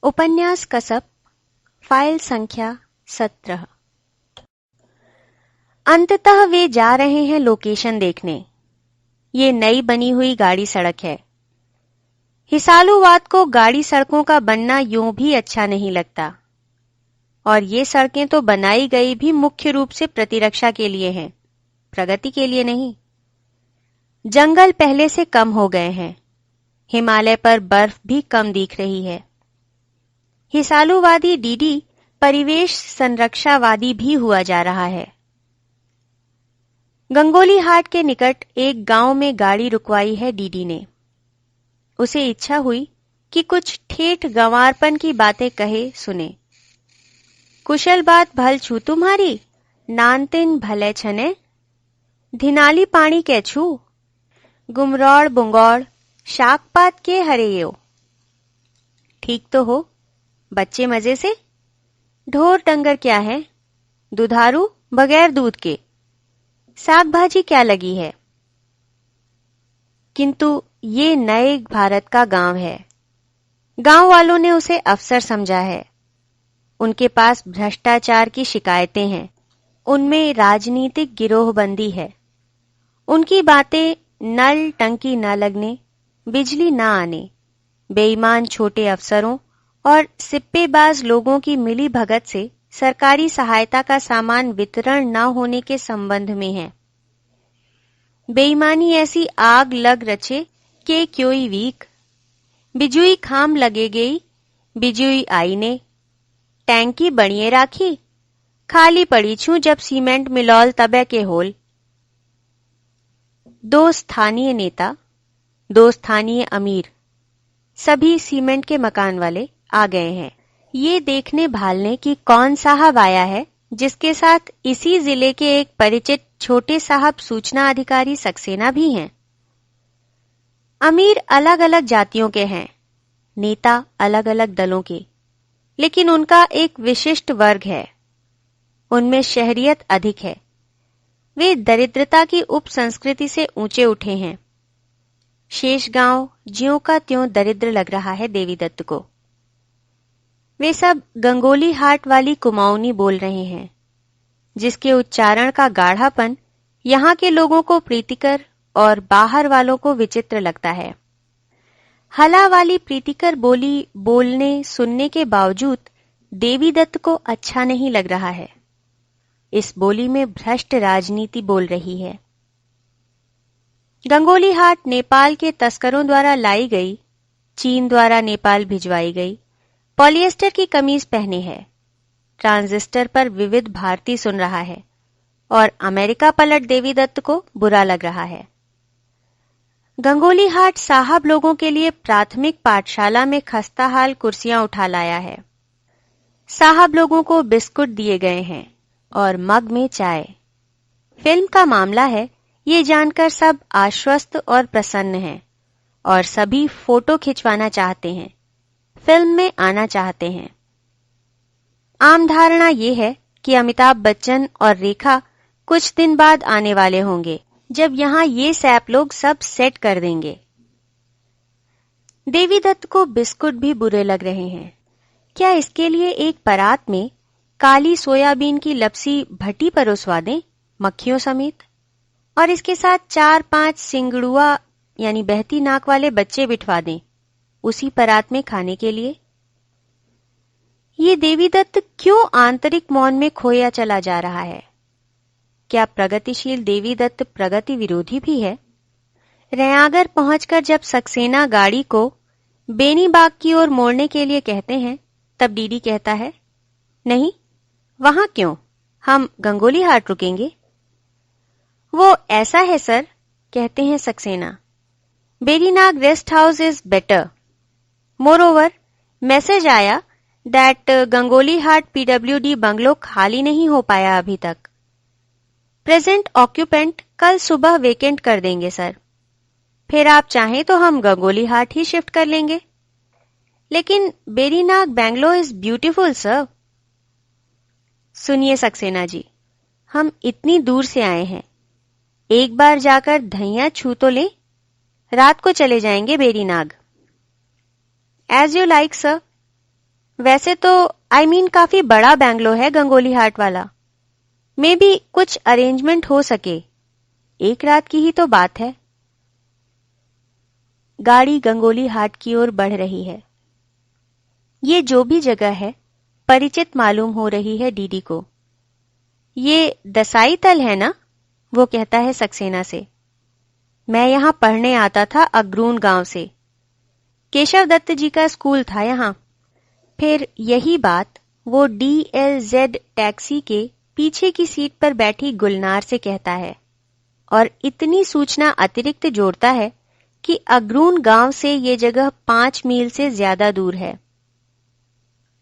उपन्यास कसब, फाइल संख्या 17। अंततः वे जा रहे हैं लोकेशन देखने। ये नई बनी हुई गाड़ी सड़क है। हिसालूवाद को गाड़ी सड़कों का बनना यूं भी अच्छा नहीं लगता, और ये सड़कें तो बनाई गई भी मुख्य रूप से प्रतिरक्षा के लिए हैं, प्रगति के लिए नहीं। जंगल पहले से कम हो गए हैं। हिमालय पर बर्फ भी कम दिख रही है। हिसालूवादी डीडी परिवेश संरक्षावादी भी हुआ जा रहा है। गंगोली हाट के निकट एक गांव में गाड़ी रुकवाई है डीडी ने। उसे इच्छा हुई कि कुछ ठेठ गंवारपन की बातें कहे सुने। कुशल बात भल छू तुम्हारी, नानतिन भले छने, धिनाली पानी के छू, गुमरौड़ बुंगौड़ शाक पात के हरेयो। ठीक तो हो, बच्चे मजे से। ढोर डंगर क्या है, दुधारू बगैर दूध के। साग भाजी क्या लगी है। किंतु ये नए भारत का गांव है। गांव वालों ने उसे अफसर समझा है। उनके पास भ्रष्टाचार की शिकायतें हैं। उनमें राजनीतिक गिरोहबंदी है। उनकी बातें नल टंकी न लगने, बिजली न आने, बेईमान छोटे अफसरों और सिप्पेबाज लोगों की मिली भगत से सरकारी सहायता का सामान वितरण न होने के संबंध में है। बेईमानी ऐसी आग लग रचे के क्योई वीक, बिजुई खाम लगे गई, बिजुई आई ने, टैंकी बनिए राखी, खाली पड़ी छू जब सीमेंट मिलौल तबे के होल। दो स्थानीय नेता, दो स्थानीय अमीर, सभी सीमेंट के मकान वाले आ गए हैं, ये देखने भालने की कौन साहब आया है जिसके साथ इसी जिले के एक परिचित छोटे साहब सूचना अधिकारी सक्सेना भी हैं। अमीर अलग अलग जातियों के हैं, नेता अलग अलग दलों के, लेकिन उनका एक विशिष्ट वर्ग है। उनमें शहरियत अधिक है। वे दरिद्रता की उप संस्कृति से ऊंचे उठे हैं। शेष गांव ज्यों का त्यों दरिद्र लग रहा है देवी दत्त को। वे सब गंगोली हाट वाली कुमाऊनी बोल रहे हैं, जिसके उच्चारण का गाढ़ापन यहां के लोगों को प्रीतिकर और बाहर वालों को विचित्र लगता है। हला वाली प्रीतिकर बोली बोलने सुनने के बावजूद देवी दत्त को अच्छा नहीं लग रहा है। इस बोली में भ्रष्ट राजनीति बोल रही है। गंगोली हाट नेपाल के तस्करों द्वारा लाई गई, चीन द्वारा नेपाल भिजवाई गई पॉलिएस्टर की कमीज पहने है। ट्रांजिस्टर पर विविध भारती सुन रहा है और अमेरिका पलट देवी दत्त को बुरा लग रहा है। गंगोली हाट साहब लोगों के लिए प्राथमिक पाठशाला में खस्ताहाल कुर्सियां उठा लाया है। साहब लोगों को बिस्कुट दिए गए हैं और मग में चाय। फिल्म का मामला है, ये जानकर सब आश्वस्त और प्रसन्न हैं और सभी फोटो खिंचवाना चाहते हैं, फिल्म में आना चाहते हैं। आम धारणा ये है कि अमिताभ बच्चन और रेखा कुछ दिन बाद आने वाले होंगे, जब यहां ये सैप लोग सब सेट कर देंगे। देवी दत्त को बिस्कुट भी बुरे लग रहे हैं। क्या इसके लिए एक परात में काली सोयाबीन की लपसी भट्टी परोसवा दें, मक्खियों समेत, और इसके साथ 4-5 सिंगड़ुआ यानी बहती नाक वाले बच्चे बिठवा दें उसी परात में खाने के लिए। ये देवी दत्त क्यों आंतरिक मौन में खोया चला जा रहा है? क्या प्रगतिशील देवी दत्त प्रगति विरोधी भी है? रयागर पहुंचकर जब सक्सेना गाड़ी को बेनीबाग की ओर मोड़ने के लिए कहते हैं, तब डीडी कहता है, नहीं, वहां क्यों, हम गंगोली हाट रुकेंगे। वो ऐसा है सर, कहते हैं Saxena, Berinag rest house is better. Moreover, message आया that Gangolihat PWD bungalow खाली नहीं हो पाया अभी तक। प्रेजेंट ऑक्यूपेंट कल सुबह वेकेंट कर देंगे सर। फिर आप चाहें तो हम गंगोली हाट ही शिफ्ट कर लेंगे। लेकिन बेरीनाग बैंगलो इज ब्यूटीफुल सर। सुनिए सक्सेना जी, हम इतनी दूर से आए हैं, एक बार जाकर धैया छू तो लें, रात को चले जाएंगे Berinag. As you like sir. वैसे तो काफी बड़ा बैंगलो है गंगोली हाट वाला। मे बी कुछ अरेंजमेंट हो सके। एक रात की ही तो बात है। गाड़ी गंगोली हाट की ओर बढ़ रही है। ये जो भी जगह है परिचित मालूम हो रही है डीडी को। ये दसाई तल है ना? वो कहता है सक्सेना से। मैं यहां पढ़ने आता था अग्रून गांव से। केशव दत्त जी का स्कूल था यहां। फिर यही बात वो DLZ टैक्सी के पीछे की सीट पर बैठी गुलनार से कहता है और इतनी सूचना अतिरिक्त जोड़ता है कि अग्रून गांव से ये जगह 5 मील से ज्यादा दूर है।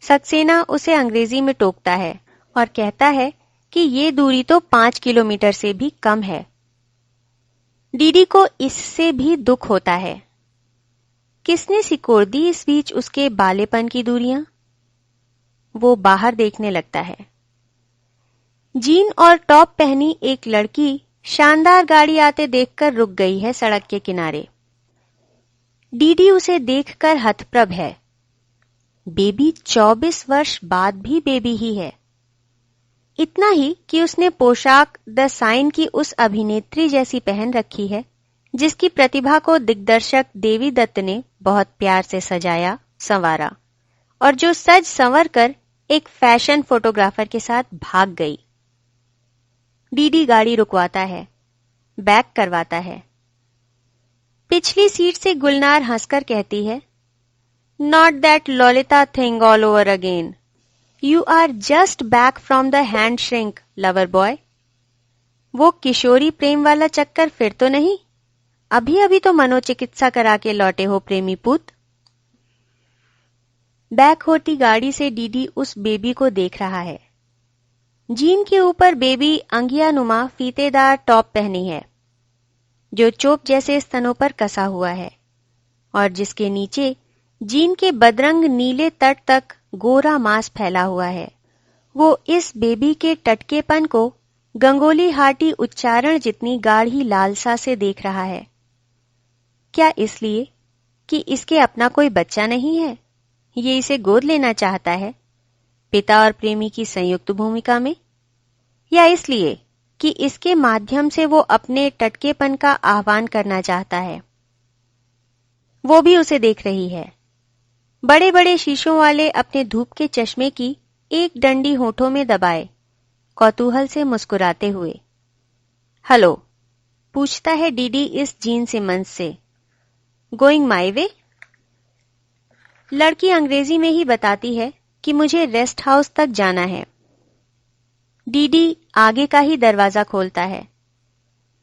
सक्सेना उसे अंग्रेजी में टोकता है और कहता है कि ये दूरी तो 5 किलोमीटर से भी कम है। डीडी को इससे भी दुख होता है। किसने सिकोड़ दी इस बीच उसके बालेपन की दूरियां? वो बाहर देखने लगता है। जीन और टॉप पहनी एक लड़की शानदार गाड़ी आते देखकर रुक गई है सड़क के किनारे। डीडी उसे देखकर हतप्रभ है। बेबी 24 वर्ष बाद भी बेबी ही है। इतना ही कि उसने पोशाक द साइन की उस अभिनेत्री जैसी पहन रखी है जिसकी प्रतिभा को दिग्दर्शक देवी दत्त ने बहुत प्यार से सजाया संवारा और जो सज संवर कर एक फैशन फोटोग्राफर के साथ भाग गई। डीडी गाड़ी रुकवाता है, बैक करवाता है। पिछली सीट से गुलनार हंसकर कहती है, not that Lalita thing all over again. You are just back from the hand shrink lover boy. वो किशोरी प्रेम वाला चक्कर फिर तो नहीं? अभी अभी तो मनोचिकित्सा करा के लौटे हो प्रेमी पुत। बैक होती गाड़ी से डीडी उस बेबी को देख रहा है। जीन के ऊपर बेबी अंगियानुमा फीतेदार टॉप पहनी है जो चोप जैसे स्तनों पर कसा हुआ है और जिसके नीचे जीन के बदरंग नीले तट तक गोरा मांस फैला हुआ है। वो इस बेबी के टटकेपन को गंगोली हाटी उच्चारण जितनी गाढ़ी लालसा से देख रहा है। क्या इसलिए कि इसके अपना कोई बच्चा नहीं है? ये इसे गोद लेना चाहता है पिता और प्रेमी की संयुक्त भूमिका में, या इसलिए कि इसके माध्यम से वो अपने टटकेपन का आह्वान करना चाहता है? वो भी उसे देख रही है, बड़े बड़े शीशों वाले अपने धूप के चश्मे की एक डंडी होठों में दबाए कौतूहल से मुस्कुराते हुए। हेलो, पूछता है डीडी इस जीन सिमंस से। गोइंग माई वे? लड़की अंग्रेजी में ही बताती है कि मुझे रेस्ट हाउस तक जाना है। डीडी आगे का ही दरवाजा खोलता है।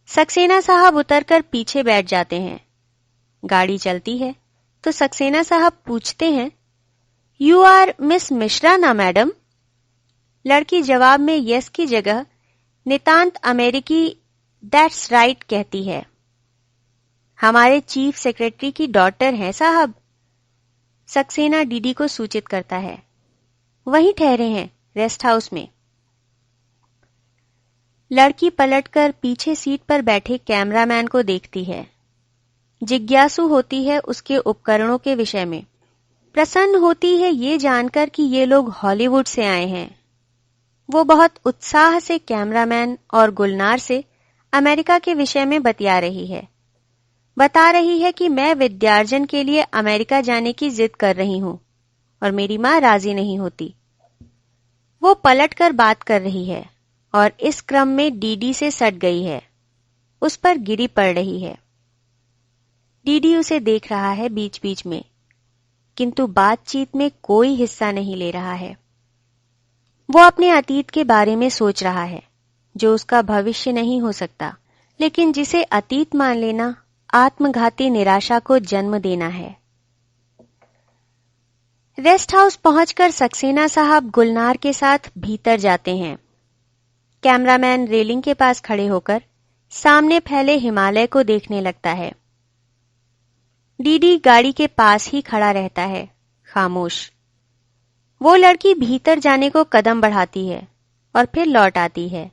सक्सेना साहब उतरकर पीछे बैठ जाते हैं। गाड़ी चलती है तो सक्सेना साहब पूछते हैं, यू आर मिस मिश्रा ना मैडम? लड़की जवाब में यस की जगह नितांत अमेरिकी दैट्स राइट कहती है। हमारे चीफ सेक्रेटरी की डॉटर हैं साहब। सक्सेना डीडी को सूचित करता है। वहीं ठहरे हैं रेस्ट हाउस में। लड़की पलटकर पीछे सीट पर बैठे कैमरामैन को देखती है। जिज्ञासु होती है उसके उपकरणों के विषय में। प्रसन्न होती है ये जानकर कि ये लोग हॉलीवुड से आए हैं। वो बहुत उत्साह से कैमरामैन और गुलनार से अमेरिका के विषय में बतिया रही है। बता रही है कि मैं विद्यार्जन के लिए अमेरिका जाने की जिद कर रही हूं और मेरी मां राजी नहीं होती। वो पलटकर बात कर रही है और इस क्रम में डीडी से सट गई है, उस पर गिरी पड़ रही है। डीडी उसे देख रहा है बीच बीच में, किंतु बातचीत में कोई हिस्सा नहीं ले रहा है। वो अपने अतीत के बारे में सोच रहा है जो उसका भविष्य नहीं हो सकता, लेकिन जिसे अतीत मान लेना आत्मघाती निराशा को जन्म देना है। रेस्ट हाउस पहुंचकर सक्सेना साहब गुलनार के साथ भीतर जाते हैं। कैमरामैन रेलिंग के पास खड़े होकर सामने फैले हिमालय को देखने लगता है। डीडी गाड़ी के पास ही खड़ा रहता है, खामोश। वो लड़की भीतर जाने को कदम बढ़ाती है और फिर लौट आती है।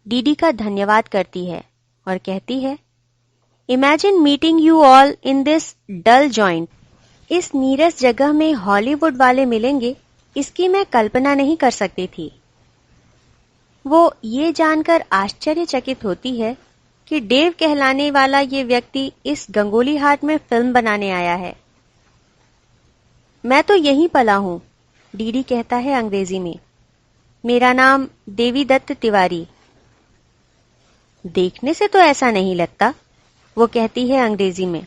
डीडी का धन्यवाद करती है और कहती है, imagine meeting you all in this dull joint. इस नीरस जगह में हॉलीवुड वाले मिलेंगे, इसकी मैं कल्पना नहीं कर सकती थी। वो ये जानकर आश्चर्यचकित होती है कि डेव कहलाने वाला ये व्यक्ति इस गंगोली हाट में फिल्म बनाने आया है। मैं तो यहीं पला हूं, डीडी कहता है अंग्रेजी में। मेरा नाम देवीदत्त तिवारी। देखने से तो ऐसा नहीं लगता, वो कहती है अंग्रेजी में।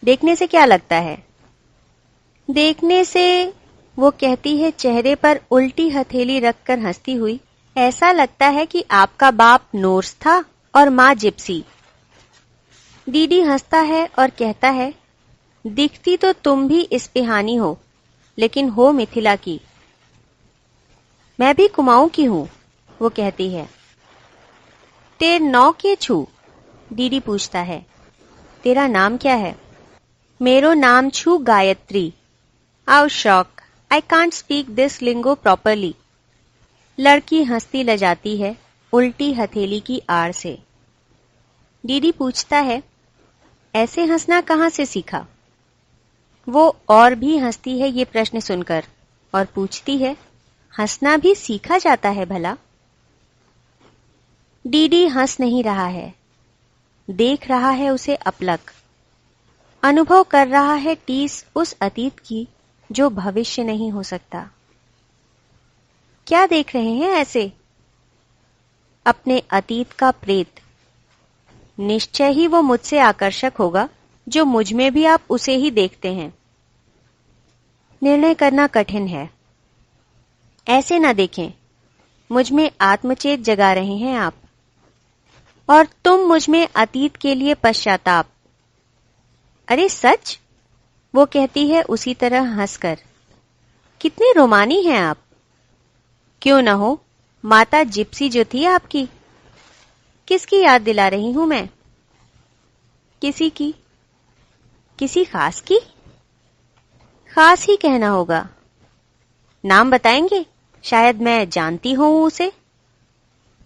देखने से क्या लगता है? देखने से, वो कहती है चेहरे पर उल्टी हथेली रखकर हंसती हुई, ऐसा लगता है कि आपका बाप नोर्स था और माँ जिप्सी। डीडी हंसता है और कहता है, दिखती तो तुम भी इस्पेहानी हो, लेकिन हो मिथिला की। मैं भी कुमाऊं की हूं, वो कहती है। तेर नौ के छू? डीडी पूछता है। तेरा नाम क्या है? मेरो नाम छू गायत्री। आउ shock, I can't speak this lingo properly. लड़की हंसती लजाती है, उल्टी हथेली की आड़ से। डीडी पूछता है, ऐसे हंसना कहां से सीखा? वो और भी हंसती है ये प्रश्न सुनकर और पूछती है, हंसना भी सीखा जाता है भला? डीडी हंस नहीं रहा है, देख रहा है उसे अपलक। अनुभव कर रहा है टीस उस अतीत की जो भविष्य नहीं हो सकता। क्या देख रहे हैं ऐसे? अपने अतीत का प्रेत। निश्चय ही वो मुझसे आकर्षक होगा, जो मुझ में भी आप उसे ही देखते हैं। निर्णय करना कठिन है। ऐसे ना देखें, मुझ में आत्मचेत जगा रहे हैं आप, और तुम मुझ में अतीत के लिए पश्चाताप। अरे सच, वो कहती है उसी तरह हंसकर। कितने रोमानी हैं आप। क्यों न हो, माता जिप्सी जो थी आपकी। किसकी याद दिला रही हूं मैं? किसी की। किसी खास की? खास ही कहना होगा। नाम बताएंगे? शायद मैं जानती हूं उसे।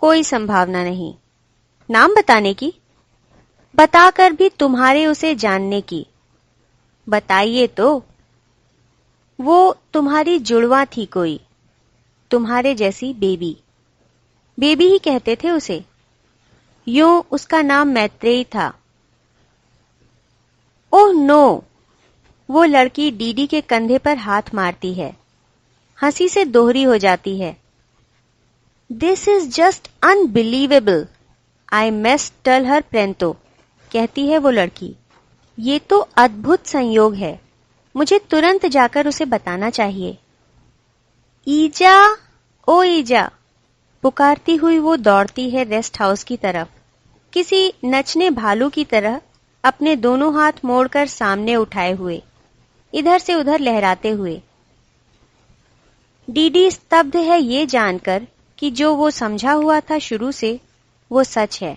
कोई संभावना नहीं। नाम बताने की? बताकर भी तुम्हारे उसे जानने की। बताइए तो। वो तुम्हारी जुड़वा थी कोई, तुम्हारे जैसी बेबी। बेबी ही कहते थे उसे। यूं उसका नाम मैत्रेयी था। ओह नो, वो लड़की डीडी के कंधे पर हाथ मारती है, हंसी से दोहरी हो जाती है। This is just unbelievable, I must tell her प्रेंतो, कहती है वो लड़की। ये तो अद्भुत संयोग है, मुझे तुरंत जाकर उसे बताना चाहिए। ईजा, ओ ईजा, पुकारती हुई वो दौड़ती है रेस्ट हाउस की तरफ, किसी नचने भालू की तरह, अपने दोनों हाथ मोड़कर सामने उठाए हुए, इधर से उधर लहराते हुए। डीडी स्तब्ध है ये जानकर कि जो वो समझा हुआ था शुरू से, वो सच है।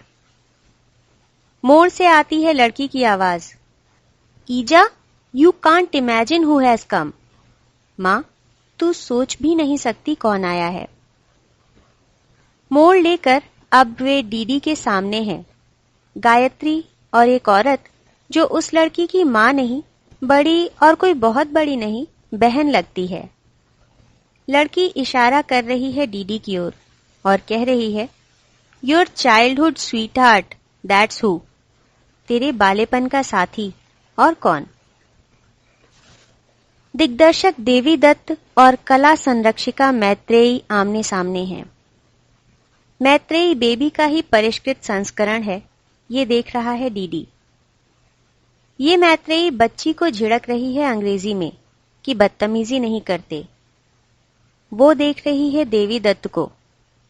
मोड़ से आती है लड़की की आवाज, ईजा, you can't imagine who has come. मां, तू सोच भी नहीं सकती कौन आया है। मोड़ लेकर अब वे डीडी के सामने हैं। गायत्री और एक औरत जो उस लड़की की मां नहीं, बड़ी और कोई बहुत बड़ी नहीं, बहन लगती है। लड़की इशारा कर रही है डीडी की ओर और कह रही है, your childhood sweet heart, that's who. तेरे बालेपन का साथी, और कौन? दिग्दर्शक देवीदत्त और कला संरक्षिका मैत्रेयी आमने सामने हैं। मैत्रेयी बेबी का ही परिष्कृत संस्करण है, ये देख रहा है डीडी। ये मैत्रेयी बच्ची को झिड़क रही है अंग्रेजी में कि बदतमीजी नहीं करते। वो देख रही है देवीदत्त को,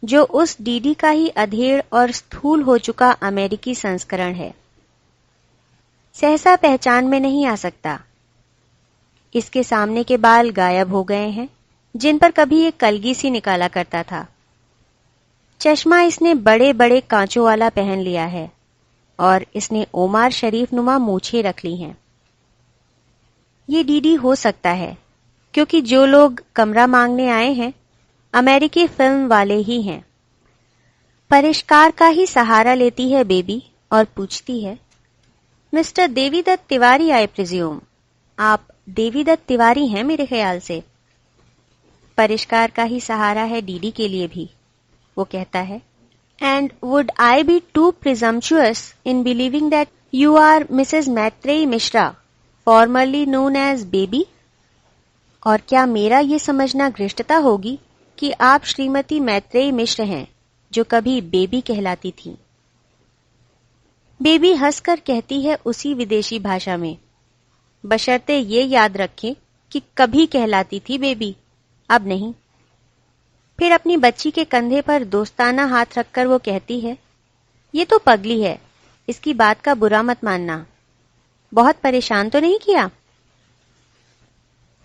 जो उस डीडी का ही अधेड़ और स्थूल हो चुका अमेरिकी संस्करण है। सहसा पहचान में नहीं आ सकता। इसके सामने के बाल गायब हो गए हैं, जिन पर कभी एक कलगी सी निकाला करता था। चश्मा इसने बड़े बड़े कांचों वाला पहन लिया है और इसने ओमार शरीफ नुमा मूछें रख ली हैं। ये डीडी हो सकता है, क्योंकि जो लोग कमरा मांगने आए हैं, अमेरिकी फिल्म वाले ही हैं। परिष्कार का ही सहारा लेती है बेबी और पूछती है, mister Devidatt Tiwari, I presume. आप देवीदत्त तिवारी हैं मेरे ख्याल से। परिष्कार का ही सहारा है डीडी के लिए भी, वो कहता है। And would I be too presumptuous in believing that you are Mrs Maitreyi Mishra, formerly known as baby? और क्या मेरा ये समझना घृष्टता होगी कि आप श्रीमती मैत्रेयी मिश्र हैं, जो कभी बेबी कहलाती थी? बेबी हंसकर कहती है उसी विदेशी भाषा में, बशर्ते ये याद रखें कि कभी कहलाती थी बेबी, अब नहीं। फिर अपनी बच्ची के कंधे पर दोस्ताना हाथ रखकर वो कहती है, ये तो पगली है, इसकी बात का बुरा मत मानना। बहुत परेशान तो नहीं किया?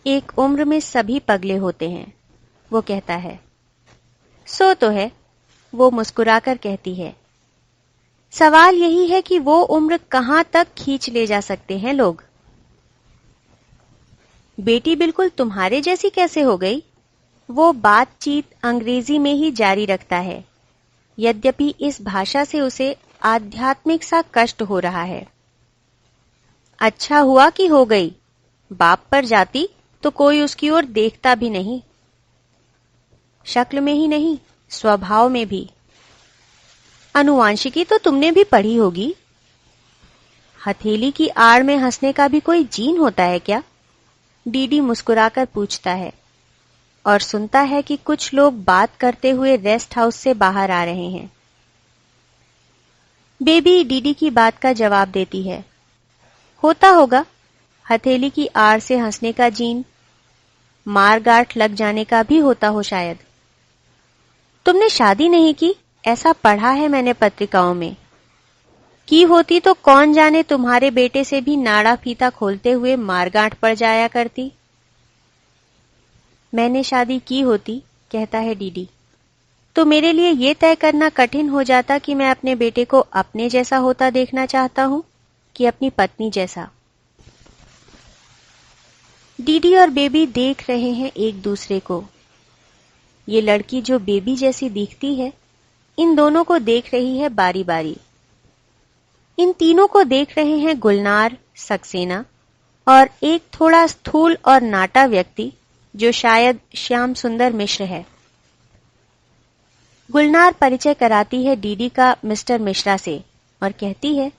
एक उम्र में सभी पगले होते हैं, वो कहता है। सो तो है, वो मुस्कुराकर कहती है। सवाल यही है कि वो उम्र कहां तक खींच ले जा सकते हैं लोग। बेटी बिल्कुल तुम्हारे जैसी कैसे हो गई? वो बातचीत अंग्रेजी में ही जारी रखता है, यद्यपि इस भाषा से उसे आध्यात्मिक सा कष्ट हो रहा है। अच्छा हुआ कि हो गई, बाप पर जाती तो कोई उसकी ओर देखता भी नहीं। शक्ल में ही नहीं, स्वभाव में भी। अनुवांशिकी तो तुमने भी पढ़ी होगी। हथेली की आड़ में हंसने का भी कोई जीन होता है क्या? डीडी मुस्कुराकर पूछता है और सुनता है कि कुछ लोग बात करते हुए रेस्ट हाउस से बाहर आ रहे हैं। बेबी डीडी की बात का जवाब देती है। होता होगा, हथेली की आड़ से हंसने का जीन, मारगाठ लग जाने का भी होता हो शायद। तुमने शादी नहीं की, ऐसा पढ़ा है मैंने पत्रिकाओं में। की होती तो कौन जाने तुम्हारे बेटे से भी नाड़ा फीता खोलते हुए मारगांठ पड़ जाया करती। मैंने शादी की होती, कहता है डीडी, तो मेरे लिए यह तय करना कठिन हो जाता कि मैं अपने बेटे को अपने जैसा होता देखना चाहता हूं कि अपनी पत्नी जैसा। डीडी और बेबी देख रहे हैं एक दूसरे को। ये लड़की जो बेबी जैसी दिखती है, इन दोनों को देख रही है बारी बारी। इन तीनों को देख रहे हैं गुलनार, सक्सेना और एक थोड़ा स्थूल और नाटा व्यक्ति जो शायद श्याम सुंदर मिश्र है। गुलनार परिचय कराती है डीडी का मिस्टर मिश्रा से और कहती है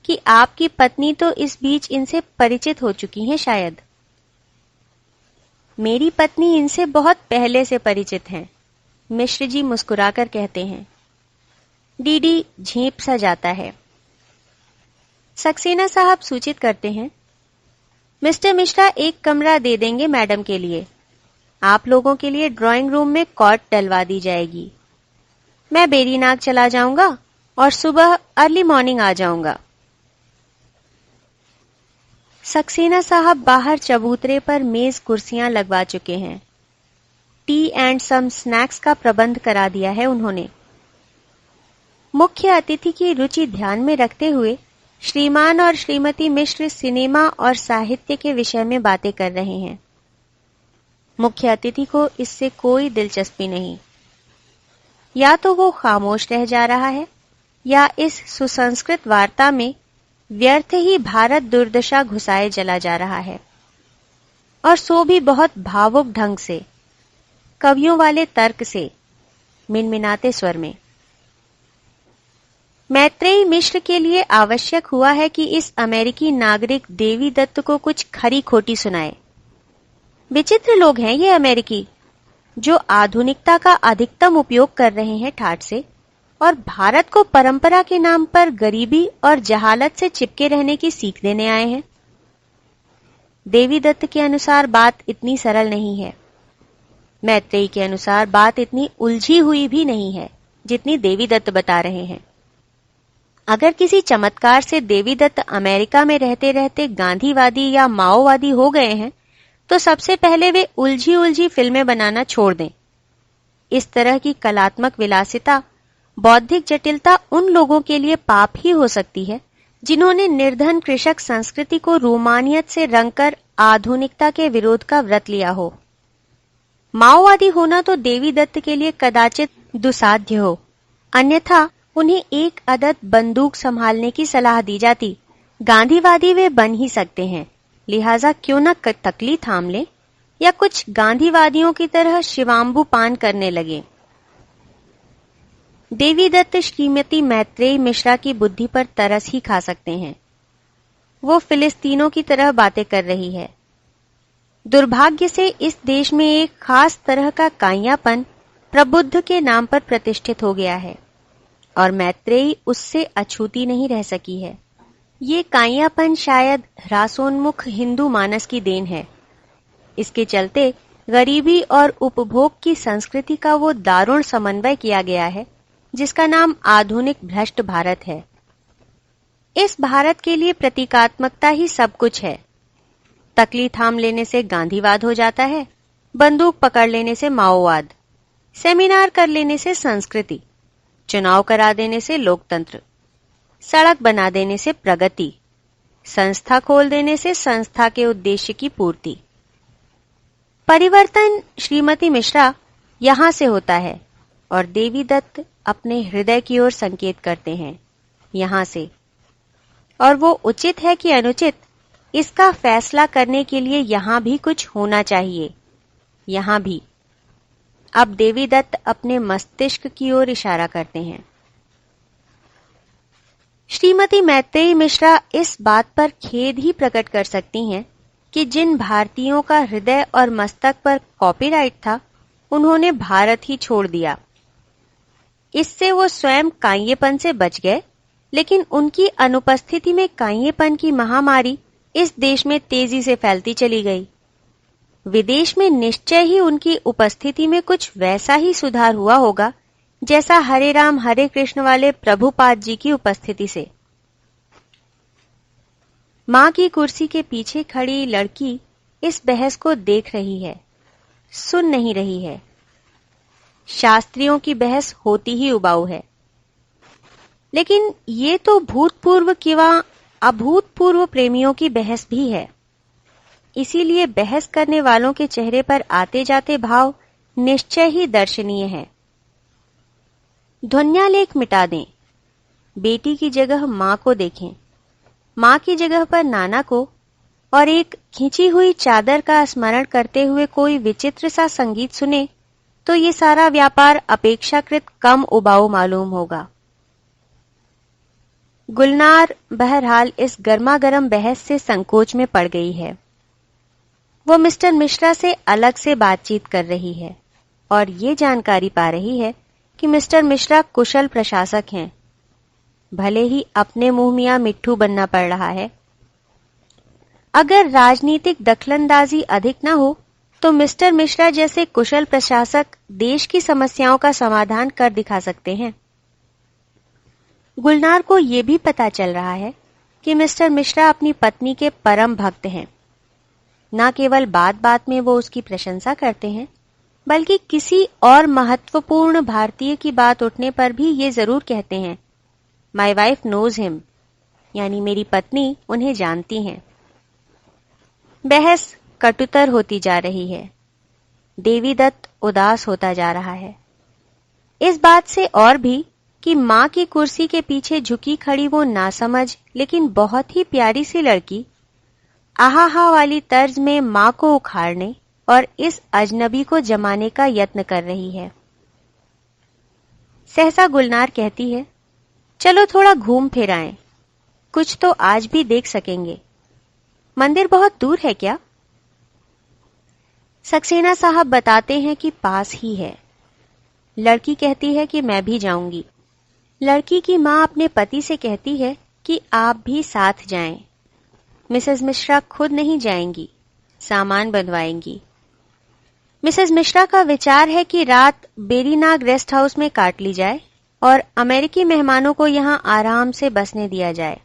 कि आपकी पत्नी तो इस बीच इनसे परिचित हो चुकी हैं शायद। मेरी पत्नी इनसे बहुत पहले से परिचित हैं, मिश्र जी मुस्कुराकर कहते हैं। डीडी झेंप सा जाता है। सक्सेना साहब सूचित करते हैं, मिस्टर मिश्रा एक कमरा दे देंगे मैडम के लिए। आप लोगों के लिए ड्राइंग रूम में कॉट डलवा दी जाएगी। मैं बेरीनाग चला जाऊंगा और सुबह अर्ली मॉर्निंग आ जाऊंगा। सक्सेना साहब बाहर चबूतरे पर मेज कुर्सियां लगवा चुके हैं। टी एंड सम स्नैक्स का प्रबंध करा दिया है उन्होंने। मुख्य अतिथि की रुचि ध्यान में रखते हुए श्रीमान और श्रीमती मिश्र सिनेमा और साहित्य के विषय में बातें कर रहे हैं। मुख्य अतिथि को इससे कोई दिलचस्पी नहीं। या तो वो खामोश रह जा रहा है या इस सुसंस्कृत वार्ता में व्यर्थ ही भारत दुर्दशा घुसाए चला जा रहा है, और सो भी बहुत भावुक ढंग से, कवियों वाले तर्क से, मिनमिनाते स्वर में। मैत्रेयी मिश्र के लिए आवश्यक हुआ है कि इस अमेरिकी नागरिक देवीदत्त को कुछ खरी खोटी सुनाए। विचित्र लोग हैं ये अमेरिकी, जो आधुनिकता का अधिकतम उपयोग कर रहे हैं ठाट से, और भारत को परंपरा के नाम पर गरीबी और जहालत से चिपके रहने की सीख देने आए हैं। देवीदत्त के अनुसार बात इतनी सरल नहीं है। मैत्रेयी के अनुसार बात इतनी उलझी हुई भी नहीं है जितनी देवीदत्त बता रहे हैं। अगर किसी चमत्कार से देवीदत्त अमेरिका में रहते रहते गांधीवादी या माओवादी हो गए हैं, तो सबसे पहले वे उलझी उलझी फिल्में बनाना छोड़ दें। इस तरह की कलात्मक विलासिता, बौद्धिक जटिलता उन लोगों के लिए पाप ही हो सकती है जिन्होंने निर्धन कृषक संस्कृति को रोमानियत से रंगकर आधुनिकता के विरोध का व्रत लिया हो। माओवादी होना तो देवीदत्त के लिए कदाचित दुसाध्य हो, अन्यथा उन्हें एक अदद बंदूक संभालने की सलाह दी जाती। गांधीवादी वे बन ही सकते हैं, लिहाजा क्यों न तकली थाम ले या कुछ गांधीवादियों की तरह शिवांबु पान करने लगे। देवी दत्त श्रीमती मैत्रेयी मिश्रा की बुद्धि पर तरस ही खा सकते हैं। वो फिलिस्तीनों की तरह बातें कर रही है। दुर्भाग्य से इस देश में एक खास तरह का काइयापन प्रबुद्ध के नाम पर प्रतिष्ठित हो गया है और मैत्रेयी उससे अछूती नहीं रह सकी है। ये काइयापन शायद ह्रासोन्मुख हिंदू मानस की देन है। इसके चलते गरीबी और उपभोग की संस्कृति का वो दारुण समन्वय किया गया है जिसका नाम आधुनिक भ्रष्ट भारत है। इस भारत के लिए प्रतीकात्मकता ही सब कुछ है। तकली थाम लेने से गांधीवाद हो जाता है, बंदूक पकड़ लेने से माओवाद, सेमिनार कर लेने से संस्कृति, चुनाव करा देने से लोकतंत्र, सड़क बना देने से प्रगति, संस्था खोल देने से संस्था के उद्देश्य की पूर्ति। परिवर्तन श्रीमती मिश्रा यहां से होता है और देवी दत्त अपने हृदय की ओर संकेत करते हैं, यहां से। और वो उचित है कि अनुचित, इसका फैसला करने के लिए यहां भी कुछ होना चाहिए, यहां भी। अब देवी दत्त अपने मस्तिष्क की ओर इशारा करते हैं। श्रीमती मैत्रेयी मिश्रा इस बात पर खेद ही प्रकट कर सकती हैं कि जिन भारतीयों का हृदय और मस्तक पर कॉपीराइट था, उन्होंने भारत ही छोड़ दिया। इससे वो स्वयं काइयेपन से बच गए, लेकिन उनकी अनुपस्थिति में काइयेपन की महामारी इस देश में तेजी से फैलती चली गई। विदेश में निश्चय ही उनकी उपस्थिति में कुछ वैसा ही सुधार हुआ होगा जैसा हरे राम हरे कृष्ण वाले प्रभुपाद जी की उपस्थिति से। मां की कुर्सी के पीछे खड़ी लड़की इस बहस को देख रही है, सुन नहीं रही है। शास्त्रियों की बहस होती ही उबाऊ है, लेकिन ये तो भूतपूर्व किंवा अभूतपूर्व प्रेमियों की बहस भी है। इसीलिए बहस करने वालों के चेहरे पर आते जाते भाव निश्चय ही दर्शनीय है। ध्वन्यालेख मिटा दें, बेटी की जगह मां को देखें, मां की जगह पर नाना को, और एक खींची हुई चादर का स्मरण करते हुए कोई विचित्र सा संगीत सुने तो ये सारा व्यापार अपेक्षाकृत कम उबाऊ मालूम होगा। गुलनार बहरहाल इस गर्मागर्म बहस से संकोच में पड़ गई है। वो मिस्टर मिश्रा से अलग से बातचीत कर रही है और ये जानकारी पा रही है कि मिस्टर मिश्रा कुशल प्रशासक हैं, भले ही अपने मुंह मियां मिट्ठू बनना पड़ रहा है। अगर राजनीतिक दखलंदाजी अधिक न हो तो मिस्टर मिश्रा जैसे कुशल प्रशासक देश की समस्याओं का समाधान कर दिखा सकते हैं। गुलनार को यह भी पता चल रहा है कि मिस्टर मिश्रा अपनी पत्नी के परम भक्त हैं। न केवल बात बात में वो उसकी प्रशंसा करते हैं, बल्कि किसी और महत्वपूर्ण भारतीय की बात उठने पर भी ये जरूर कहते हैं, माई वाइफ नोज हिम, यानी मेरी पत्नी उन्हें जानती हैं। बहस कटुतर होती जा रही है। देवी दत्त उदास होता जा रहा है, इस बात से और भी कि मां की कुर्सी के पीछे झुकी खड़ी वो नासमझ लेकिन बहुत ही प्यारी सी लड़की आहा वाली तर्ज में मां को उखाड़ने और इस अजनबी को जमाने का यत्न कर रही है। सहसा गुलनार कहती है, चलो थोड़ा घूम फिर आएं, कुछ तो आज भी देख सकेंगे। मंदिर बहुत दूर है क्या? सक्सेना साहब बताते हैं कि पास ही है। लड़की कहती है कि मैं भी जाऊंगी। लड़की की मां अपने पति से कहती है कि आप भी साथ जाएं। मिसेस मिश्रा खुद नहीं जाएंगी, सामान बंधवाएंगी। मिसेस मिश्रा का विचार है कि रात बेरीनाग रेस्ट हाउस में काट ली जाए और अमेरिकी मेहमानों को यहां आराम से बसने दिया जाए।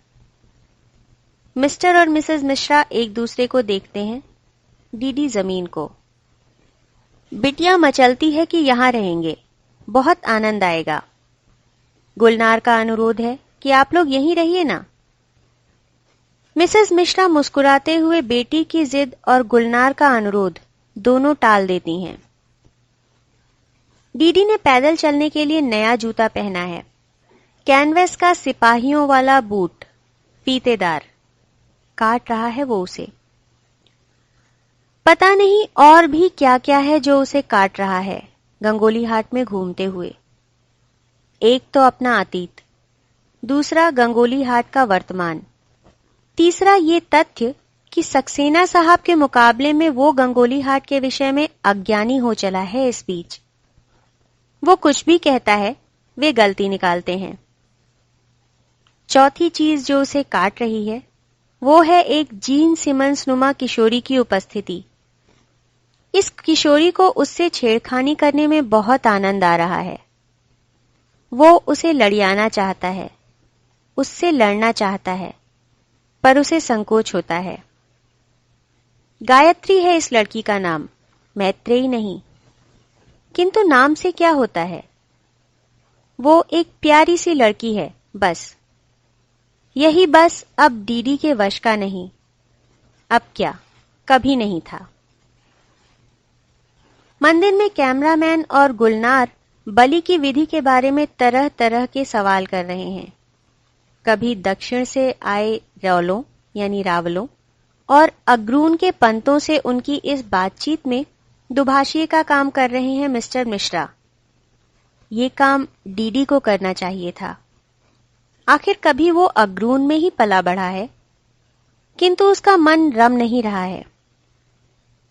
मिस्टर और मिसेस मिश्रा एक दूसरे को देखते हैं, डीडी जमीन को। बिटिया मचलती है कि यहां रहेंगे, बहुत आनंद आएगा। गुलनार का अनुरोध है कि आप लोग यहीं रहिए ना। मिसेस मिश्रा मुस्कुराते हुए बेटी की जिद और गुलनार का अनुरोध दोनों टाल देती हैं। डीडी ने पैदल चलने के लिए नया जूता पहना है, कैनवस का सिपाहियों वाला बूट, फीतेदार। काट रहा है वो उसे। पता नहीं और भी क्या क्या है जो उसे काट रहा है गंगोली हाट में घूमते हुए। एक तो अपना अतीत, दूसरा गंगोली हाट का वर्तमान, तीसरा ये तथ्य कि सक्सेना साहब के मुकाबले में वो गंगोली हाट के विषय में अज्ञानी हो चला है। इस बीच वो कुछ भी कहता है, वे गलती निकालते हैं। चौथी चीज जो उसे काट रही है वो है एक जीन सिमंस नुमा किशोरी की उपस्थिति। इस किशोरी को उससे छेड़खानी करने में बहुत आनंद आ रहा है। वो उसे लड़ियाना चाहता है, उससे लड़ना चाहता है, पर उसे संकोच होता है। गायत्री है इस लड़की का नाम, मैत्रेयी नहीं। किंतु नाम से क्या होता है? वो एक प्यारी सी लड़की है, बस। यही बस अब डीडी के वश का नहीं। अब क्या, कभी नहीं था। मंदिर में कैमरामैन और गुलनार बलि की विधि के बारे में तरह तरह के सवाल कर रहे हैं। कभी दक्षिण से आए रौलों यानी रावलों और अग्रून के पंतों से उनकी इस बातचीत में दुभाषिए का काम कर रहे हैं मिस्टर मिश्रा। ये काम डीडी को करना चाहिए था। आखिर कभी वो अग्रून में ही पला बढ़ा है, किंतु उसका मन रम नहीं रहा है।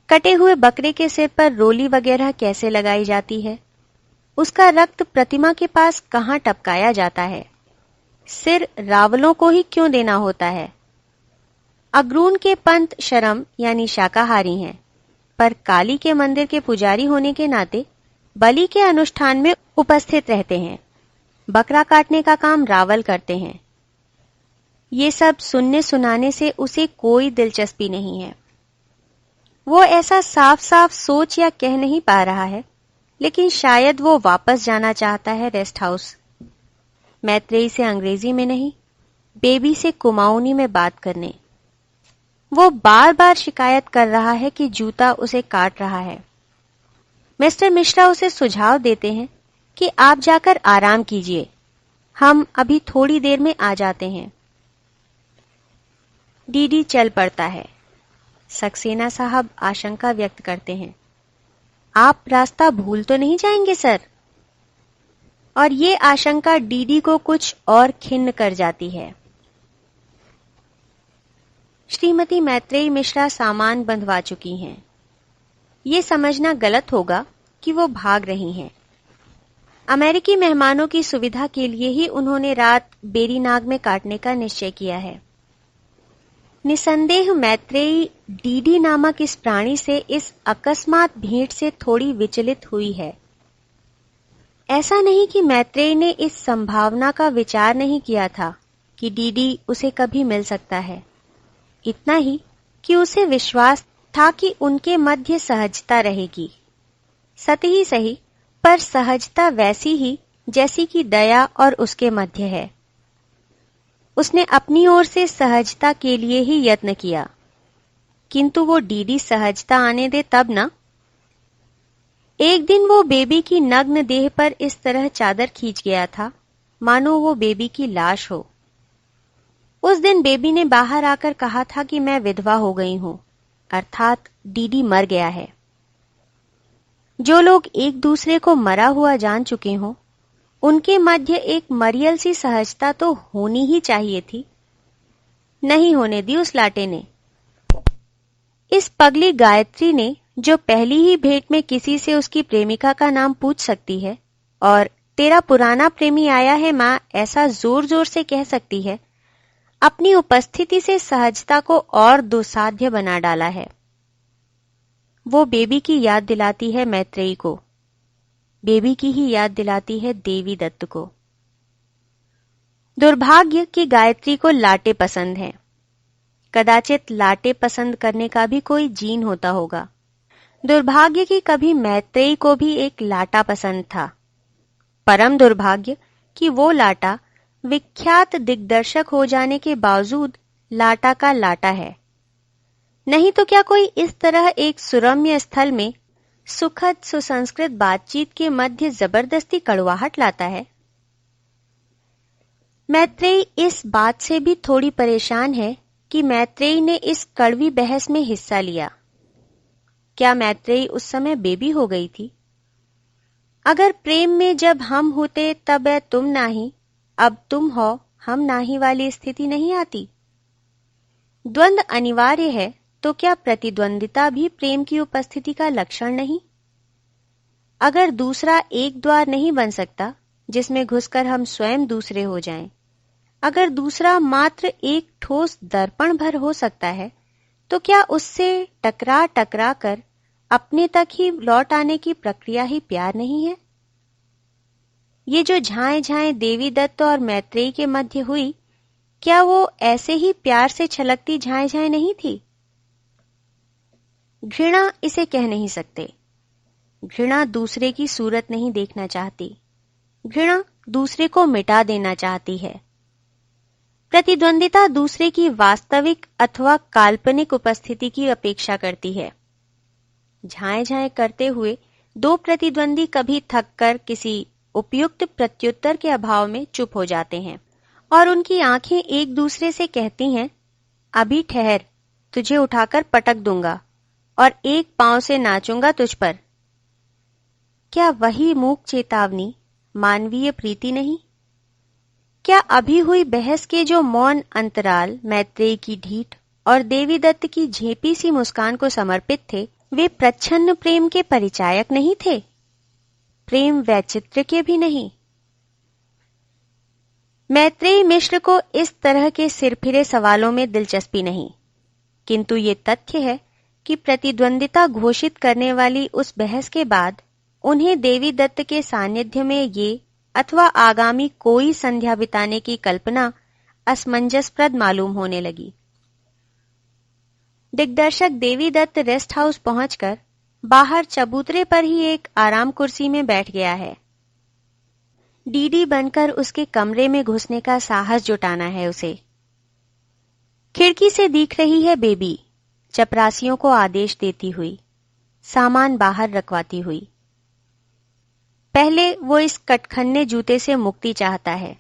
कटे हुए बकरे के सिर पर रोली वगैरह कैसे लगाई जाती है, उसका रक्त प्रतिमा के पास कहां टपकाया जाता है, सिर रावलों को ही क्यों देना होता है। अग्रून के पंत शरम यानी शाकाहारी हैं, पर काली के मंदिर के पुजारी होने के नाते बलि के अनुष्ठान में उपस्थित रहते हैं। बकरा काटने का काम रावल करते हैं। ये सब सुनने सुनाने से उसे कोई दिलचस्पी नहीं है। वो ऐसा साफ साफ सोच या कह नहीं पा रहा है, लेकिन शायद वो वापस जाना चाहता है रेस्ट हाउस। मैत्रेयी से अंग्रेजी में नहीं, बेबी से कुमाऊनी में बात करने। वो बार बार शिकायत कर रहा है कि जूता उसे काट रहा है। मिस्टर मिश्रा उसे सुझाव देते हैं कि आप जाकर आराम कीजिए, हम अभी थोड़ी देर में आ जाते हैं। डीडी चल पड़ता है। सक्सेना साहब आशंका व्यक्त करते हैं, आप रास्ता भूल तो नहीं जाएंगे सर? और ये आशंका डीडी को कुछ और खिन्न कर जाती है। श्रीमती मैत्रेयी मिश्रा सामान बंधवा चुकी हैं। ये समझना गलत होगा कि वो भाग रही हैं। अमेरिकी मेहमानों की सुविधा के लिए ही उन्होंने रात बेरीनाग में काटने का निश्चय किया है। निसंदेह मैत्रेयी डीडी नामक इस प्राणी से इस अकस्मात भेंट से थोड़ी विचलित हुई है। ऐसा नहीं कि मैत्रेयी ने इस संभावना का विचार नहीं किया था कि डीडी उसे कभी मिल सकता है। इतना ही कि उसे विश्वास था कि उनके मध्य सहजता रहेगी। सत ही सही, पर सहजता वैसी ही जैसी कि दया और उसके मध्य है। उसने अपनी ओर से सहजता के लिए ही यत्न किया, किंतु वो डीडी सहजता आने दे तब ना। एक दिन वो बेबी की नग्न देह पर इस तरह चादर खींच गया था मानो वो बेबी की लाश हो। उस दिन बेबी ने बाहर आकर कहा था कि मैं विधवा हो गई हूं, अर्थात डीडी मर गया है। जो लोग एक दूसरे को मरा हुआ जान चुके हों, उनके मध्य एक मरियल सी सहजता तो होनी ही चाहिए थी। नहीं होने दी उस लाटे ने। इस पगली गायत्री ने, जो पहली ही भेंट में किसी से उसकी प्रेमिका का नाम पूछ सकती है और तेरा पुराना प्रेमी आया है मां ऐसा जोर जोर से कह सकती है, अपनी उपस्थिति से सहजता को और दुस्साध्य बना डाला है। वो बेबी की याद दिलाती है मैत्रेयी को, बेबी की ही याद दिलाती है देवी दत्त को। दुर्भाग्य कि गायत्री को लाटे पसंद हैं। कदाचित लाटे पसंद करने का भी कोई जीन होता होगा। दुर्भाग्य कि कभी मैत्रेयी को भी एक लाटा पसंद था। परम दुर्भाग्य कि वो लाटा विख्यात दिग्दर्शक हो जाने के बावजूद लाटा का लाटा है। नहीं तो क्या कोई इस तरह एक सुरम्य स्थल में सुखद सुसंस्कृत बातचीत के मध्य जबरदस्ती कड़वाहट लाता है? मैत्रेयी इस बात से भी थोड़ी परेशान है कि मैत्रेयी ने इस कड़वी बहस में हिस्सा लिया। क्या मैत्रेयी उस समय बेबी हो गई थी? अगर प्रेम में जब हम होते तब है तुम नाही, अब तुम हो हम नाही वाली स्थिति नहीं आती। द्वंद्व अनिवार्य है तो क्या प्रतिद्वंदिता भी प्रेम की उपस्थिति का लक्षण नहीं? अगर दूसरा एक द्वार नहीं बन सकता जिसमें घुसकर हम स्वयं दूसरे हो जाएं, अगर दूसरा मात्र एक ठोस दर्पण भर हो सकता है, तो क्या उससे टकरा टकरा कर अपने तक ही लौट आने की प्रक्रिया ही प्यार नहीं है? ये जो झाएं झाएं देवी दत्त और मैत्रेयी के मध्य हुई, क्या वो ऐसे ही प्यार से छलकती झाएं झाएं नहीं थी? घृणा इसे कह नहीं सकते। घृणा दूसरे की सूरत नहीं देखना चाहती, घृणा दूसरे को मिटा देना चाहती है। प्रतिद्वंदिता दूसरे की वास्तविक अथवा काल्पनिक उपस्थिति की अपेक्षा करती है। झाएं झाएं करते हुए दो प्रतिद्वंदी कभी थककर किसी उपयुक्त प्रत्युत्तर के अभाव में चुप हो जाते हैं और उनकी आंखें एक दूसरे से कहती हैं, अभी ठहर, तुझे उठाकर पटक दूंगा और एक पांव से नाचूंगा तुझ पर। क्या वही मूक चेतावनी मानवीय प्रीति नहीं? क्या अभी हुई बहस के जो मौन अंतराल मैत्रेयी की ढीठ और देवी दत्त की झेपी सी मुस्कान को समर्पित थे, वे प्रच्छन्न प्रेम के परिचायक नहीं थे, प्रेम वैचित्र्य के भी नहीं। मैत्रेयी मिश्र को इस तरह के सिरफिरे सवालों में दिलचस्पी नहीं, किंतु ये तथ्य है कि प्रतिद्वंदिता घोषित करने वाली उस बहस के बाद उन्हें देवी दत्त के सानिध्य में ये अथवा आगामी कोई संध्या बिताने की कल्पना असमंजसप्रद मालूम होने लगी। दिग्दर्शक देवी दत्त रेस्ट हाउस पहुंचकर बाहर चबूतरे पर ही एक आराम कुर्सी में बैठ गया है। डीडी बनकर उसके कमरे में घुसने का साहस जुटाना है उसे। खिड़की से दिख रही है बेबी, चपरासियों को आदेश देती हुई, सामान बाहर रखवाती हुई। पहले वो इस कटखन्ने जूते से मुक्ति चाहता है।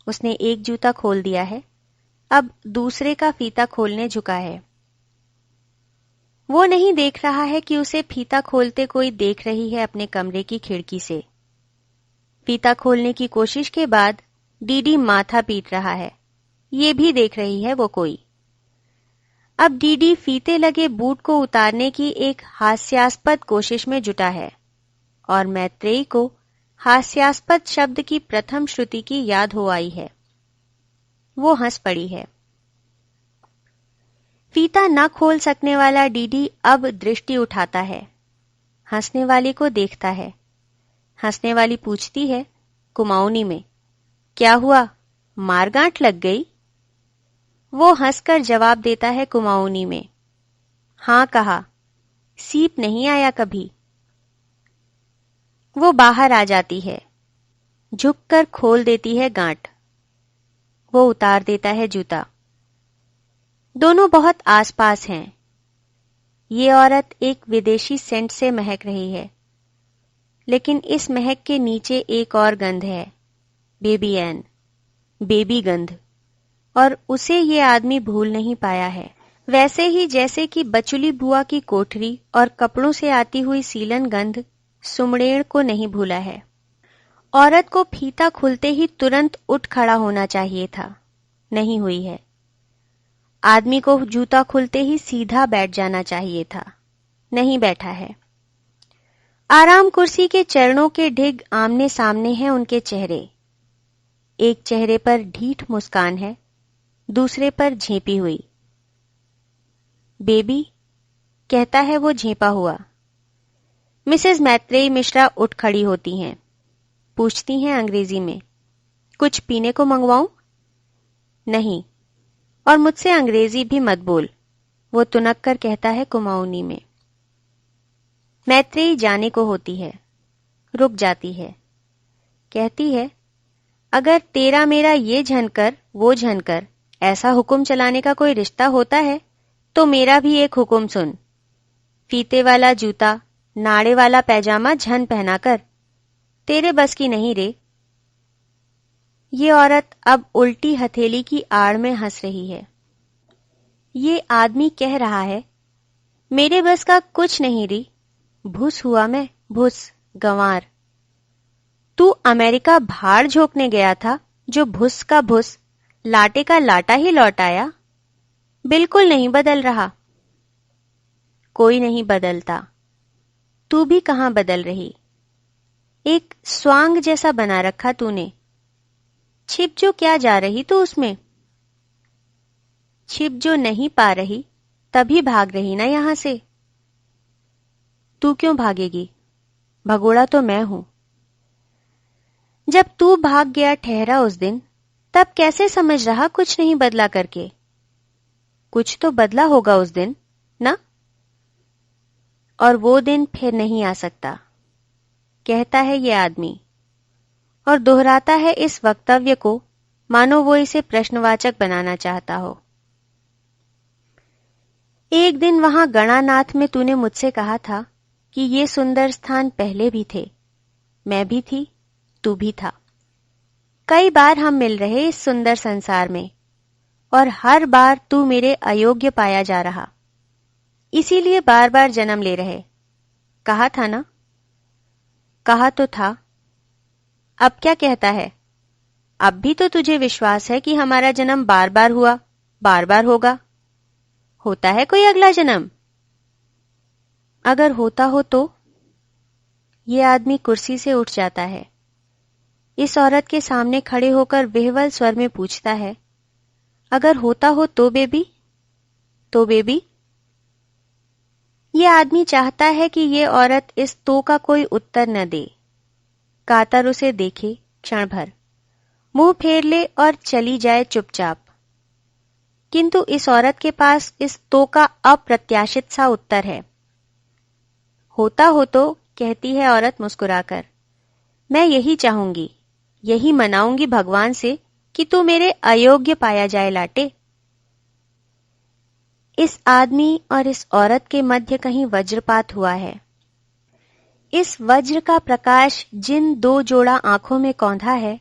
उसने एक जूता खोल दिया है, अब दूसरे का फीता खोलने झुका है। वो नहीं देख रहा है कि उसे फीता खोलते कोई देख रही है अपने कमरे की खिड़की से। फीता खोलने की कोशिश के बाद डीडी माथा पीट रहा है, ये भी देख रही है वो कोई। अब डीडी फीते लगे बूट को उतारने की एक हास्यास्पद कोशिश में जुटा है और मैत्रेयी को हास्यास्पद शब्द की प्रथम श्रुति की याद हो आई है। वो हंस पड़ी है। फीता न खोल सकने वाला डीडी अब दृष्टि उठाता है, हंसने वाले को देखता है। हंसने वाली पूछती है कुमाऊनी में, क्या हुआ, मारगांठ लग गई? वो हंसकर जवाब देता है कुमाऊनी में, हां कहा, सीप नहीं आया कभी। वो बाहर आ जाती है, झुककर खोल देती है गांठ। वो उतार देता है जूता। दोनों बहुत आसपास हैं। ये औरत एक विदेशी सेंट से महक रही है, लेकिन इस महक के नीचे एक और गंध है, बेबी एन, बेबी गंध, और उसे ये आदमी भूल नहीं पाया है। वैसे ही जैसे कि बचुली बुआ की कोठरी और कपड़ों से आती हुई सीलन गंध सुमड़ेड़ को नहीं भूला है। औरत को फीता खुलते ही तुरंत उठ खड़ा होना चाहिए था, नहीं हुई है। आदमी को जूता खुलते ही सीधा बैठ जाना चाहिए था, नहीं बैठा है। आराम कुर्सी के चरणों के ढिग आमने सामने हैं उनके चेहरे। एक चेहरे पर ढीठ मुस्कान है, दूसरे पर झेपी हुई। बेबी, कहता है वो झेपा हुआ। मिसेस मैत्रेयी मिश्रा उठ खड़ी होती हैं, पूछती हैं अंग्रेजी में, कुछ पीने को मंगवाऊं? नहीं, और मुझसे अंग्रेजी भी मत बोल, वो तुनक कर कहता है कुमाऊनी में। मैत्रेयी जाने को होती है, रुक जाती है, कहती है, अगर तेरा मेरा ये झनकर वो झनकर ऐसा हुक्म चलाने का कोई रिश्ता होता है तो मेरा भी एक हुक्म सुन। फीते वाला जूता, नाड़े वाला पैजामा झन पहनाकर, तेरे बस की नहीं रे। ये औरत अब उल्टी हथेली की आड़ में हंस रही है। ये आदमी कह रहा है, मेरे बस का कुछ नहीं री, भूस हुआ मैं, भूस, गंवार। तू अमेरिका भाड़ झोंकने गया था, जो भुस का भुस, लाटे का लाटा ही लौट आया। बिल्कुल नहीं बदल रहा। कोई नहीं बदलता, तू भी कहां बदल रही। एक स्वांग जैसा बना रखा तूने। छिप जो क्या जा रही तू उसमें। छिप जो नहीं पा रही तभी भाग रही ना यहां से। तू क्यों भागेगी, भगोड़ा तो मैं हूं। जब तू भाग गया ठहरा उस दिन, तब कैसे समझ रहा कुछ नहीं बदला करके। कुछ तो बदला होगा उस दिन ना। और वो दिन फिर नहीं आ सकता, कहता है ये आदमी, और दोहराता है इस वक्तव्य को मानो वो इसे प्रश्नवाचक बनाना चाहता हो। एक दिन वहां गणानाथ में तूने मुझसे कहा था कि ये सुंदर स्थान पहले भी थे, मैं भी थी, तू भी था। कई बार हम मिल रहे इस सुंदर संसार में, और हर बार तू मेरे अयोग्य पाया जा रहा, इसीलिए बार बार जन्म ले रहे। कहा था ना। कहा तो था। अब क्या कहता है। अब भी तो तुझे विश्वास है कि हमारा जन्म बार बार हुआ, बार बार होगा। होता है कोई अगला जन्म। अगर होता हो तो। ये आदमी कुर्सी से उठ जाता है, इस औरत के सामने खड़े होकर विह्वल स्वर में पूछता है, अगर होता हो तो बेबी। तो बेबी। ये आदमी चाहता है कि ये औरत इस तो का कोई उत्तर न दे, कातर उसे देखे क्षण भर, मुंह फेर ले और चली जाए चुपचाप। किंतु इस औरत के पास इस तो का अप्रत्याशित सा उत्तर है। होता हो तो, कहती है औरत मुस्कुराकर, मैं यही चाहूंगी, यही मनाऊंगी भगवान से कि तू मेरे अयोग्य पाया जाए लाटे। इस आदमी और इस औरत के मध्य कहीं वज्रपात हुआ है। इस वज्र का प्रकाश जिन दो जोड़ा आंखों में कौंधा है,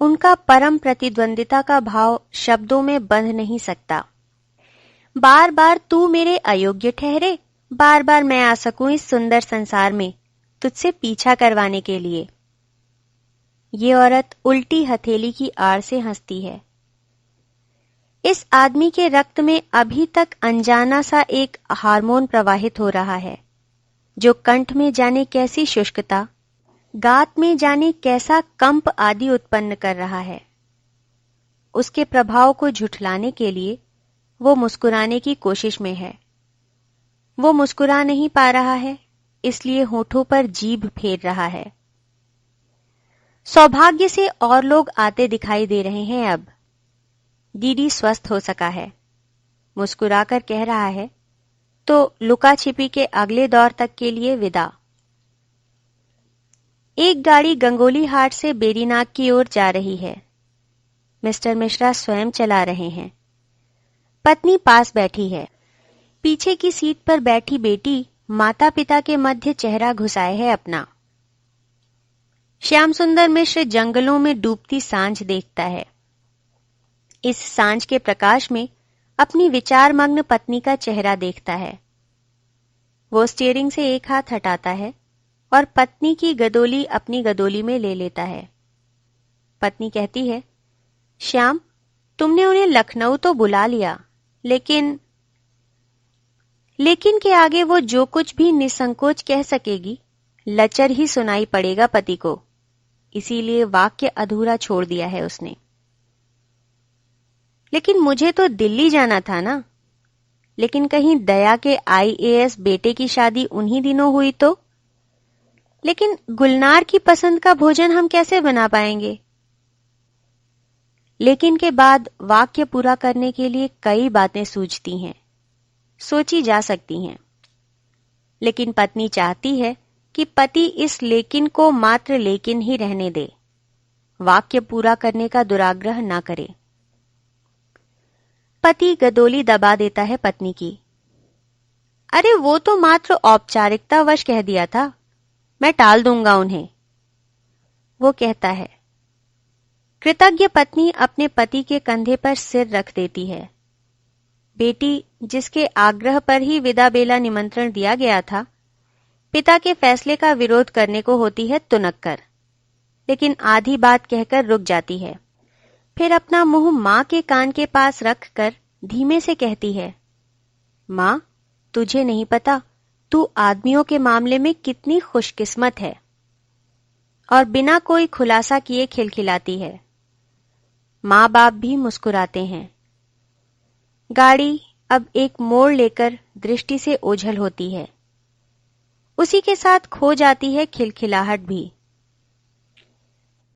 उनका परम प्रतिद्वंदिता का भाव शब्दों में बंध नहीं सकता। बार बार तू मेरे अयोग्य ठहरे, बार बार मैं आ सकूं इस सुंदर संसार में तुझसे पीछा करवाने के लिए। ये औरत उल्टी हथेली की आड़ से हंसती है। इस आदमी के रक्त में अभी तक अनजाना सा एक हार्मोन प्रवाहित हो रहा है, जो कंठ में जाने कैसी शुष्कता, गात में जाने कैसा कंप आदि उत्पन्न कर रहा है। उसके प्रभाव को झुठलाने के लिए वो मुस्कुराने की कोशिश में है। वो मुस्कुरा नहीं पा रहा है, इसलिए होठों पर जीभ फेर रहा है। सौभाग्य से और लोग आते दिखाई दे रहे हैं अब। दीदी स्वस्थ हो सका है, मुस्कुराकर कह रहा है, तो लुका छिपी के अगले दौर तक के लिए विदा। एक गाड़ी गंगोली हाट से बेरीनाग की ओर जा रही है। मिस्टर मिश्रा स्वयं चला रहे हैं। पत्नी पास बैठी है। पीछे की सीट पर बैठी बेटी माता पिता के मध्य चेहरा घुसाए है अपना। श्याम सुंदर मिश्र जंगलों में डूबती सांझ देखता है। इस सांझ के प्रकाश में अपनी विचारमग्न पत्नी का चेहरा देखता है। वो स्टीयरिंग से एक हाथ हटाता है और पत्नी की गदोली अपनी गदोली में ले लेता है। पत्नी कहती है, श्याम, तुमने उन्हें लखनऊ तो बुला लिया, लेकिन के आगे वो जो कुछ भी निसंकोच कह सकेगी, लचर ही सुनाई पड़ेगा पति को। इसीलिए वाक्य अधूरा छोड़ दिया है उसने। लेकिन मुझे तो दिल्ली जाना था ना। लेकिन कहीं दया के IAS बेटे की शादी उन्हीं दिनों हुई तो? लेकिन गुलनार की पसंद का भोजन हम कैसे बना पाएंगे? लेकिन के बाद वाक्य पूरा करने के लिए कई बातें सूझती हैं, सोची जा सकती हैं। लेकिन पत्नी चाहती है कि पति इस लेकिन को मात्र लेकिन ही रहने दे, वाक्य पूरा करने का दुराग्रह न करे। पति गदोली दबा देता है पत्नी की। अरे वो तो मात्र औपचारिकतावश कह दिया था, मैं टाल दूंगा उन्हें, वो कहता है। कृतज्ञ पत्नी अपने पति के कंधे पर सिर रख देती है। बेटी, जिसके आग्रह पर ही विदा बेला निमंत्रण दिया गया था, पिता के फैसले का विरोध करने को होती है तुनक्कर, लेकिन आधी बात कहकर रुक जाती है। फिर अपना मुंह मां के कान के पास रखकर धीमे से कहती है, मां, तुझे नहीं पता तू आदमियों के मामले में कितनी खुशकिस्मत है। और बिना कोई खुलासा किए खिलखिलाती है। मां बाप भी मुस्कुराते हैं। गाड़ी अब एक मोड़ लेकर दृष्टि से ओझल होती है। उसी के साथ खो जाती है खिलखिलाहट भी।